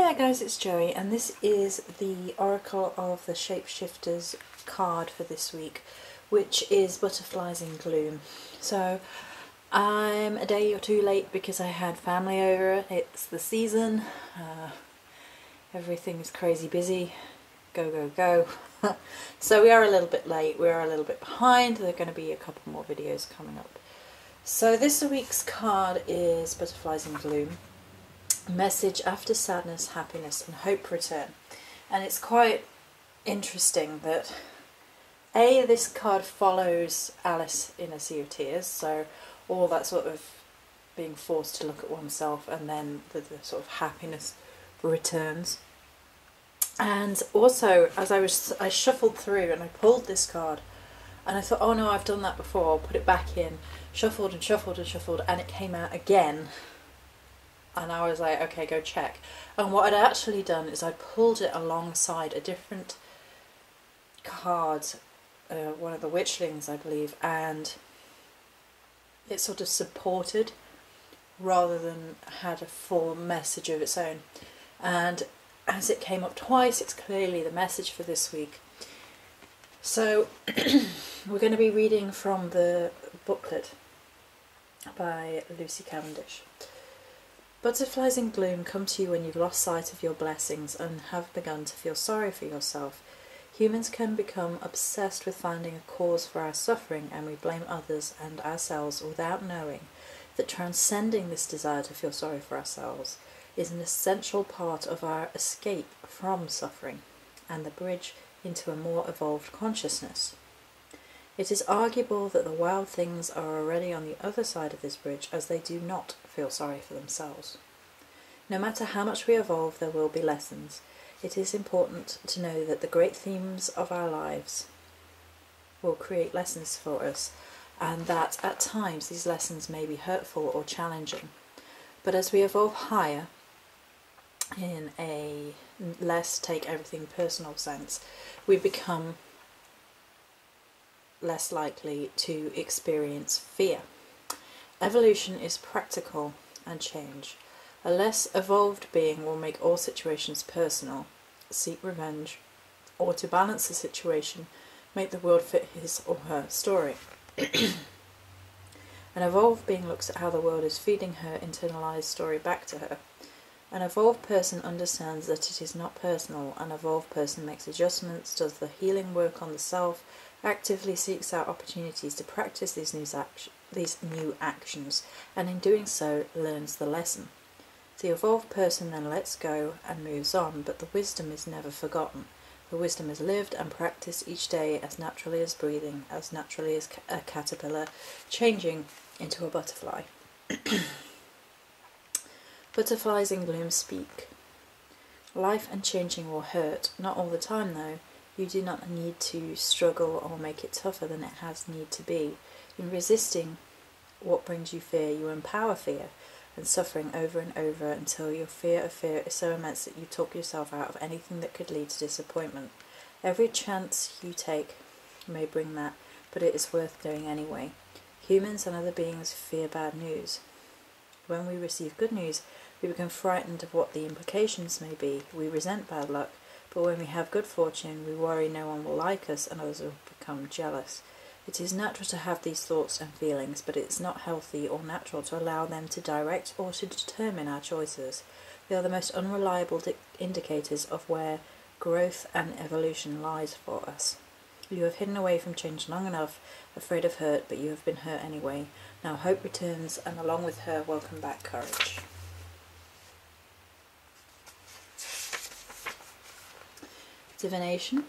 Hi guys, it's Joey, and this is the Oracle of the Shapeshifters card for this week, which is Butterflies in Gloom. So I'm a day or two late because I had family over. It's the season, everything is crazy busy, go go go. So we are a little bit late, we are a little bit behind. There are going to be a couple more videos coming up. So this week's card is Butterflies in Gloom. Message: after sadness, happiness and hope return. And it's quite interesting that this card follows Alice in a Sea of Tears, so all that sort of being forced to look at oneself, and then the sort of happiness returns. And also, as I shuffled through and I pulled this card and I thought, oh no, I've done that before, I'll put it back in, shuffled and shuffled and shuffled, and it came out again. And I was like, okay, go check. And what I'd actually done is I pulled it alongside a different card, one of the Witchlings, I believe, and it sort of supported rather than had a full message of its own. And as it came up twice, it's clearly the message for this week. So we're going to be reading from the booklet by Lucy Cavendish. Butterflies in gloom come to you when you've lost sight of your blessings and have begun to feel sorry for yourself. Humans can become obsessed with finding a cause for our suffering, and we blame others and ourselves without knowing that transcending this desire to feel sorry for ourselves is an essential part of our escape from suffering and the bridge into a more evolved consciousness. It is arguable that the wild things are already on the other side of this bridge, as they do not feel sorry for themselves. No matter how much we evolve, there will be lessons. It is important to know that the great themes of our lives will create lessons for us, and that at times these lessons may be hurtful or challenging. But as we evolve higher, in a less take everything personal sense, we become less likely to experience fear. Evolution is practical and change. A less evolved being will make all situations personal, seek revenge, or to balance the situation, make the world fit his or her story. An evolved being looks at how the world is feeding her internalized story back to her. An evolved person understands that it is not personal. An evolved person makes adjustments, does the healing work on the self, actively seeks out opportunities to practice these new actions, and in doing so learns the lesson. The evolved person then lets go and moves on, but the wisdom is never forgotten. The wisdom is lived and practiced each day as naturally as breathing, as naturally as a caterpillar changing into a butterfly. Butterflies in gloom speak. Life and changing will hurt, not all the time though. You do not need to struggle or make it tougher than it has need to be. In resisting what brings you fear, you empower fear and suffering over and over until your fear of fear is so immense that you talk yourself out of anything that could lead to disappointment. Every chance you take may bring that, but it is worth doing anyway. Humans and other beings fear bad news. When we receive good news, we become frightened of what the implications may be. We resent bad luck. But when we have good fortune, we worry no one will like us and others will become jealous. It is natural to have these thoughts and feelings, but it is not healthy or natural to allow them to direct or to determine our choices. They are the most unreliable indicators of where growth and evolution lies for us. You have hidden away from change long enough, afraid of hurt, but you have been hurt anyway. Now hope returns, and along with her, welcome back courage. Divination.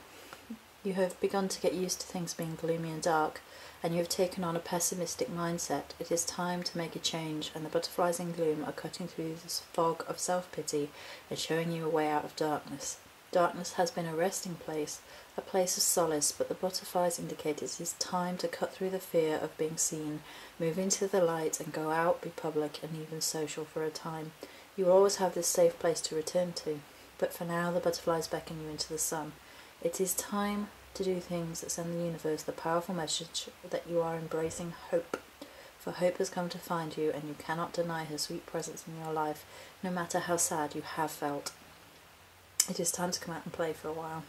You have begun to get used to things being gloomy and dark, and you have taken on a pessimistic mindset. It is time to make a change, and the butterflies in gloom are cutting through this fog of self-pity and showing you a way out of darkness. Darkness has been a resting place, a place of solace, but the butterflies indicate it is time to cut through the fear of being seen, move into the light and go out, be public and even social for a time. You will always have this safe place to return to. But for now, the butterflies beckon you into the sun. It is time to do things that send the universe the powerful message that you are embracing hope. For hope has come to find you, and you cannot deny her sweet presence in your life, no matter how sad you have felt. it is time to come out and play for a while.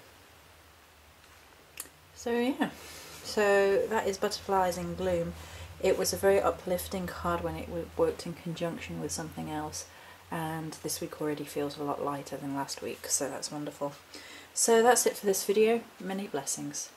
So yeah, so that is Butterflies in Gloom. It was a very uplifting card when it worked in conjunction with something else, and this week already feels a lot lighter than last week, so that's wonderful. So that's it for this video. Many blessings.